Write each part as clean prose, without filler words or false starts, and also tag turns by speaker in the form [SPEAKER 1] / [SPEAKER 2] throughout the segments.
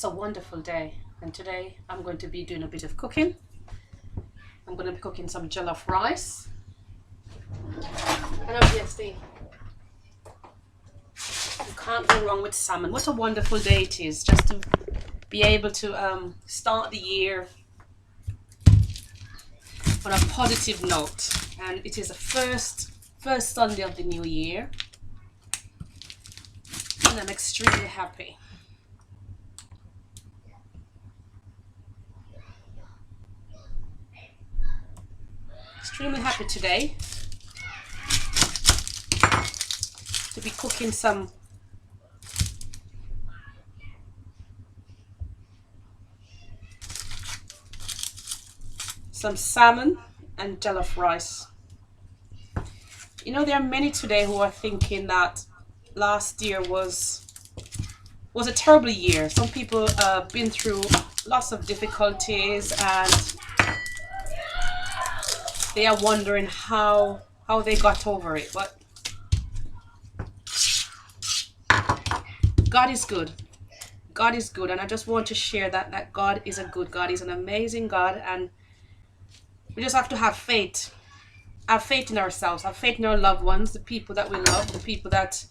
[SPEAKER 1] It's a wonderful day, and today I'm going to be doing a bit of cooking. I'm going to be cooking some jollof rice, and obviously you can't go wrong with salmon. What a wonderful day it is, just to be able to start the year on a positive note. And it is the first Sunday of the new year, and I'm extremely happy. Extremely happy today to be cooking some salmon and jollof rice. You know, there are many today who are thinking that last year was a terrible year. Some people been through lots of difficulties, and they are wondering how they got over it. But God is good. God is good, and I just want to share that God is a good God. He's an amazing God, and we just have to have faith. Have faith in ourselves, have faith in our loved ones, the people that we love, the people that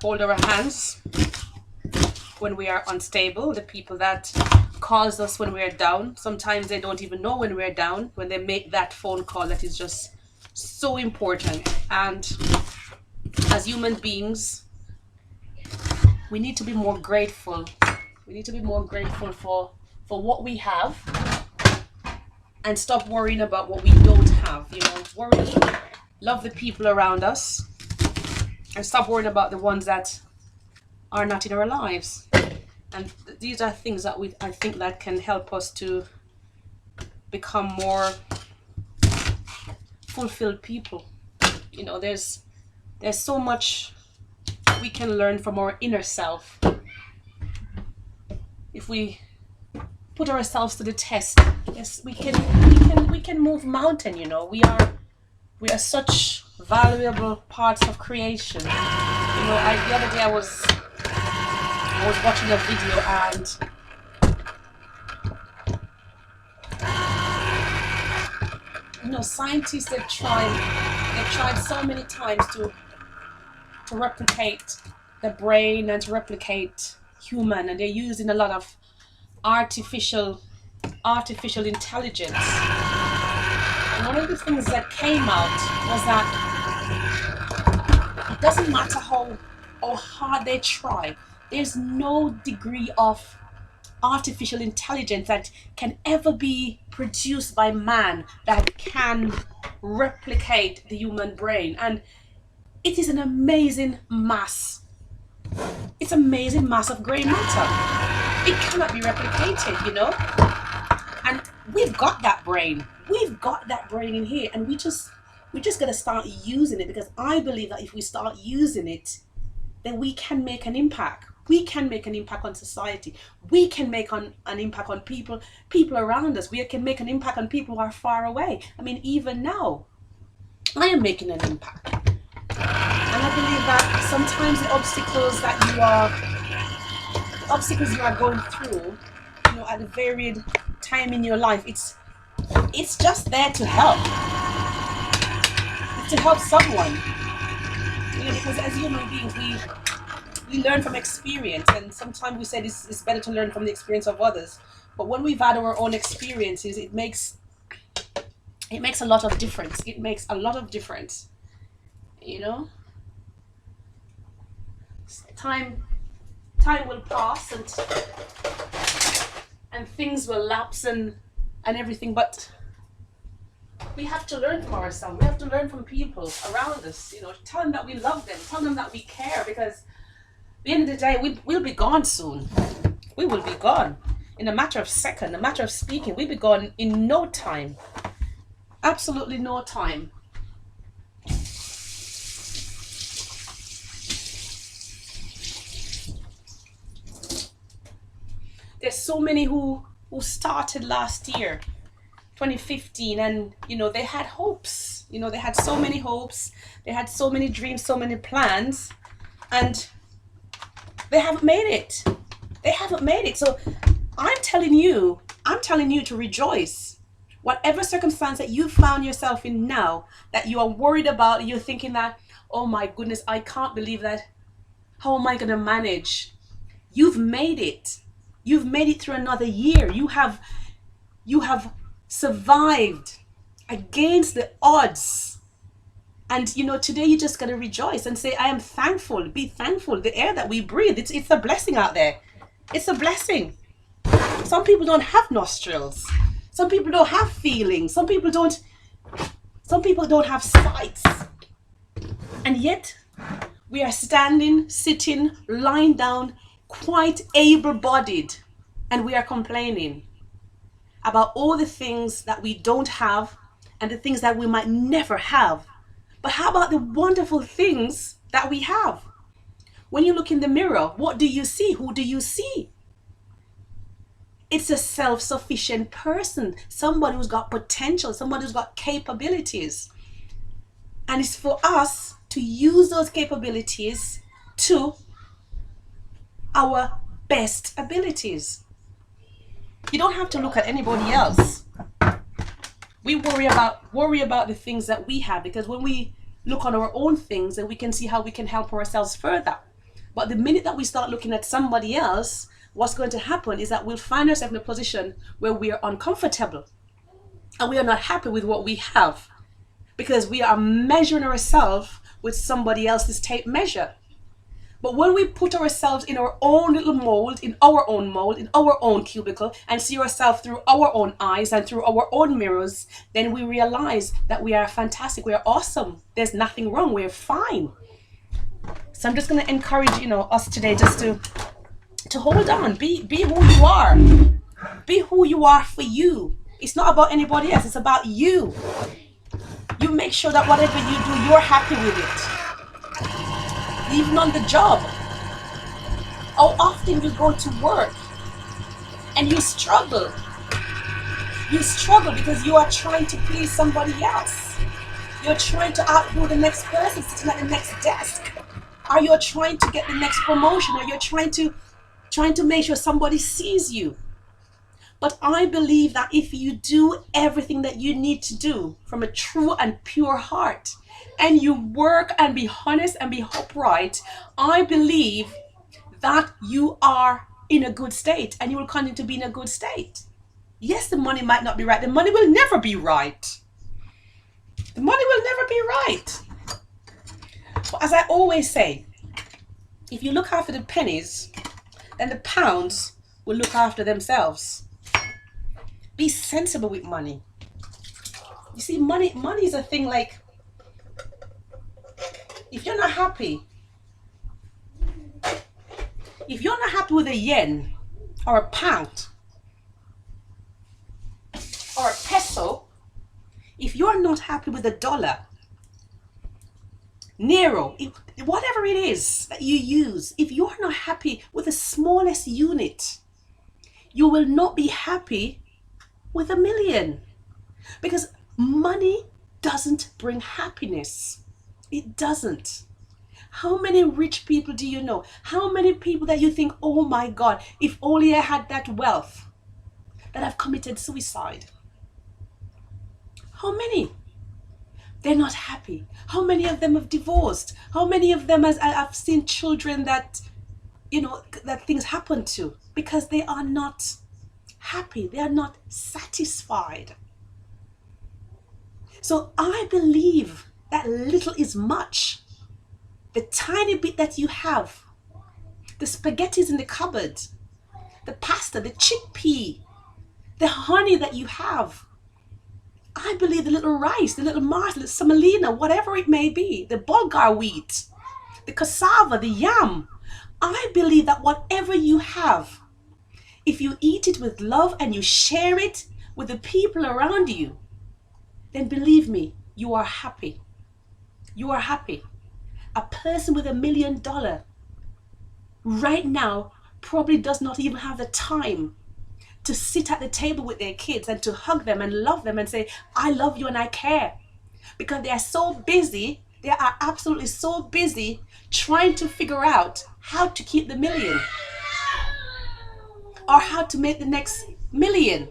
[SPEAKER 1] hold our hands when we are unstable, the people that calls us when we are down. Sometimes they don't even know when we're down, when they make that phone call that is just so important. And as human beings, we need to be more grateful. We need to be more grateful for what we have, and stop worrying about what we don't have. You know, love the people around us, and stop worrying about the ones that are not in our lives. And these are things that I think that can help us to become more fulfilled people. You know, there's so much we can learn from our inner self if we put ourselves to the test. Yes, we can move mountain. You know, we are such valuable parts of creation. You know, the other day I was watching a video, and you know, scientists they've tried so many times to replicate the brain and to replicate human, and they're using a lot of artificial intelligence. And one of the things that came out was that it doesn't matter how hard they try, there's no degree of artificial intelligence that can ever be produced by man that can replicate the human brain. And it is an amazing mass. It's amazing mass of gray matter. It cannot be replicated, you know. And we've got that brain. We've got that brain in here, and we just gotta start using it, because I believe that if we start using it, then we can make an impact. We can make an impact on society. We can make an impact on people around us. We can make an impact on people who are far away. I mean, even now, I am making an impact. And I believe that sometimes the obstacles you are going through, you know, at a varied time in your life, it's just there to help. It's to help someone. You know, because as human beings, we learn from experience, and sometimes we say it's better to learn from the experience of others. But when we've had our own experiences, it makes a lot of difference. It makes a lot of difference. You know, time will pass, and things will lapse, and everything, but we have to learn from ourselves. We have to learn from people around us. You know, tell them that we love them, tell them that we care, because at the end of the day, we'll be gone soon. We will be gone in a matter of seconds, a matter of speaking. We'll be gone in no time. Absolutely no time. There's so many who started last year, 2015, and you know, they had hopes. You know, they had so many hopes, they had so many dreams, so many plans, and they haven't made it. They haven't made it. So I'm telling you to rejoice. Whatever circumstance that you found yourself in now, that you are worried about, you're thinking that, oh my goodness, I can't believe that. How am I going to manage? You've made it. You've made it through another year. You have survived against the odds. And you know, today you just gotta rejoice and say, I am thankful. Be thankful. The air that we breathe, it's a blessing out there. It's a blessing. Some people don't have nostrils. Some people don't have feelings. Some people don't have sights. And yet we are standing, sitting, lying down, quite able-bodied, and we are complaining about all the things that we don't have and the things that we might never have. But how about the wonderful things that we have? When you look in the mirror, what do you see? Who do you see? It's a self-sufficient person, somebody who's got potential, somebody who's got capabilities. And it's for us to use those capabilities to our best abilities. You don't have to look at anybody else. We worry about the things that we have, because when we look on our own things, then we can see how we can help ourselves further. But the minute that we start looking at somebody else, what's going to happen is that we'll find ourselves in a position where we are uncomfortable and we are not happy with what we have, because we are measuring ourselves with somebody else's tape measure. But when we put ourselves in our own little mold, in our own cubicle, and see ourselves through our own eyes and through our own mirrors, then we realize that we are fantastic, we are awesome, there's nothing wrong, we're fine. So I'm just going to encourage, us today just to hold on, be who you are. Be who you are for you. It's not about anybody else, it's about you. You make sure that whatever you do, you're happy with it. Even on the job, how often you go to work and you struggle because you are trying to please somebody else. You're trying to outdo the next person sitting at the next desk, or you're trying to get the next promotion, or you're trying to make sure somebody sees you. But I believe that if you do everything that you need to do from a true and pure heart, and you work and be honest and be upright, I believe that you are in a good state, and you will continue to be in a good state. Yes, the money might not be right. The money will never be right. The money will never be right. But as I always say, if you look after the pennies, then the pounds will look after themselves. Be sensible with money. You see, money is a thing like, if you're not happy with a yen or a pound or a peso, if you're not happy with a dollar, Nero, whatever it is that you use, if you're not happy with the smallest unit, you will not be happy with a million, because money doesn't bring happiness. It doesn't. How many rich people do you know? How many people that you think, oh my God, if only I had that wealth, that have committed suicide? How many? They're not happy. How many of them have divorced? How many of them I've seen children that, that things happen to, because they are not happy. They are not satisfied. So I believe that little is much. The tiny bit that you have, the spaghettis in the cupboard, the pasta, the chickpea, the honey that you have, I believe the little rice, the little mars, the semolina, whatever it may be, the bulgur wheat, the cassava, the yam, I believe that whatever you have, if you eat it with love and you share it with the people around you, then believe me, you are happy. You are happy. A person with $1 million right now probably does not even have the time to sit at the table with their kids and to hug them and love them and say, I love you and I care. Because they are so busy, they are absolutely so busy trying to figure out how to keep the million. or how to make the next million.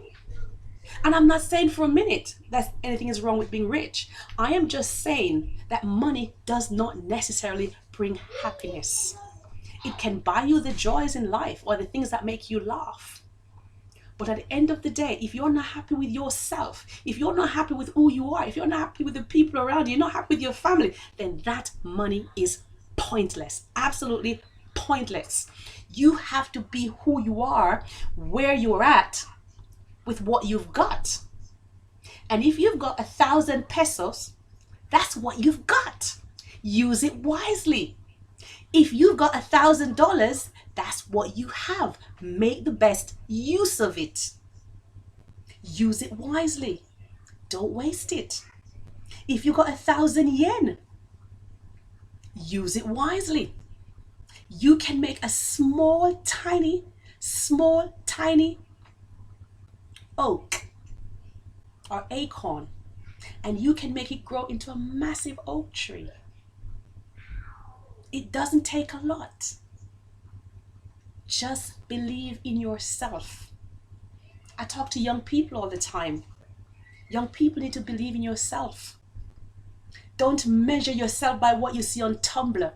[SPEAKER 1] And I'm not saying for a minute that anything is wrong with being rich. I am just saying that money does not necessarily bring happiness. It can buy you the joys in life or the things that make you laugh. But at the end of the day, if you're not happy with yourself, if you're not happy with who you are, if you're not happy with the people around you, you're not happy with your family, then that money is pointless. Absolutely pointless. You have to be who you are, where you're at, with what you've got. And if you've got 1,000 pesos, that's what you've got. Use it wisely. If you've got $1,000, that's what you have. Make the best use of it. Use it wisely. Don't waste it. If you got 1,000 yen, use it wisely. You can make a small, tiny oak or acorn, and you can make it grow into a massive oak tree. It doesn't take a lot. Just believe in yourself. I talk to young people all the time. Young people need to believe in yourself. Don't measure yourself by what you see on Tumblr.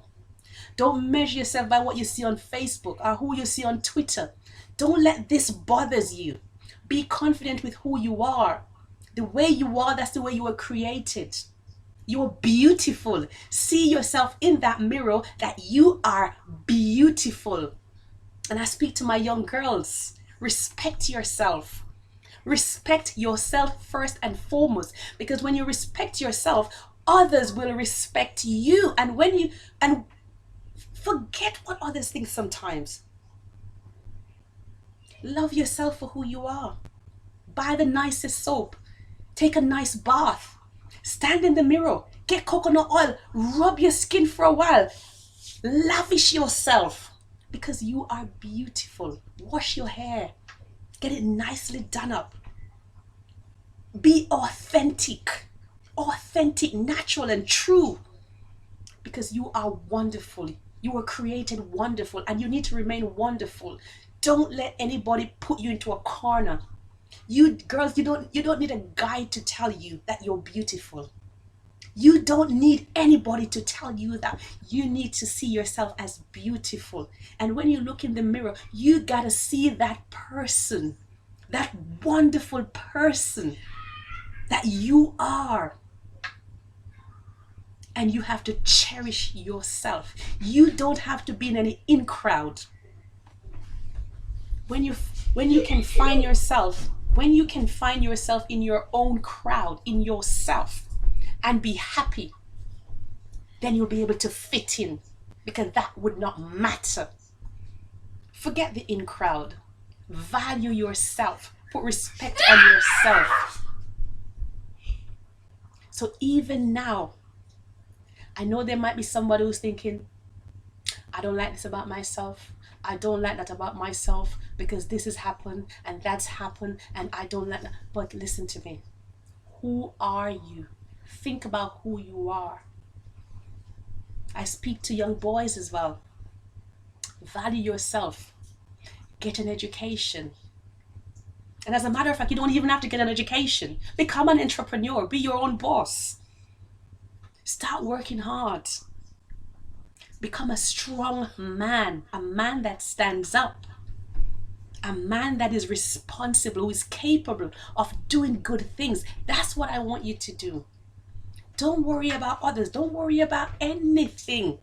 [SPEAKER 1] Don't measure yourself by what you see on Facebook or who you see on Twitter. Don't let this bother you. Be confident with who you are. The way you are, that's the way you were created. You're beautiful. See yourself in that mirror that you are beautiful. And I speak to my young girls. Respect yourself. Respect yourself first and foremost. Because when you respect yourself, others will respect you. And forget what others think sometimes. Love yourself for who you are. Buy the nicest soap. Take a nice bath. Stand in the mirror. Get coconut oil. Rub your skin for a while. Lavish yourself. Because you are beautiful. Wash your hair. Get it nicely done up. Be authentic. Authentic, natural, and true. Because you are wonderful. You were created wonderful, and you need to remain wonderful. Don't let anybody put you into a corner. You girls, you don't need a guy to tell you that you're beautiful. You don't need anybody to tell you that. You need to see yourself as beautiful. And when you look in the mirror, you gotta see that person, that wonderful person that you are. And you have to cherish yourself. You don't have to be in any in crowd. When you can find yourself in your own crowd, in yourself, and be happy, then you'll be able to fit in, because that would not matter. Forget the in crowd. Value yourself. Put respect on yourself. So even now, I know there might be somebody who's thinking, I don't like this about myself. I don't like that about myself because this has happened and that's happened and I don't like that. But listen to me. Who are you? Think about who you are. I speak to young boys as well. Value yourself. Get an education. And as a matter of fact, you don't even have to get an education. Become an entrepreneur. Be your own boss. Start working hard. Become a strong man, a man that stands up, a man that is responsible, who is capable of doing good things. That's what I want you to do. Don't worry about others. Don't worry about anything.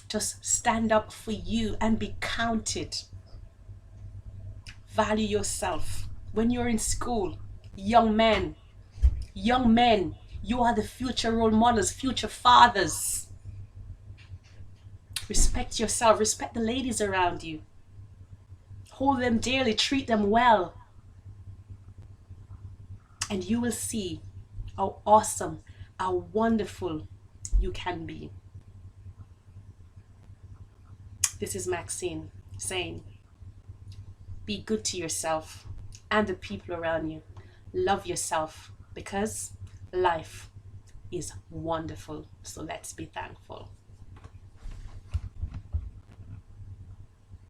[SPEAKER 1] Just stand up for you and be counted. Value yourself. When you're in school, young men, you are the future role models, future fathers. Respect yourself. Respect the ladies around you. Hold them dearly. Treat them well. And you will see how awesome, how wonderful you can be. This is Maxine saying, be good to yourself and the people around you. Love yourself because life is wonderful. So let's be thankful.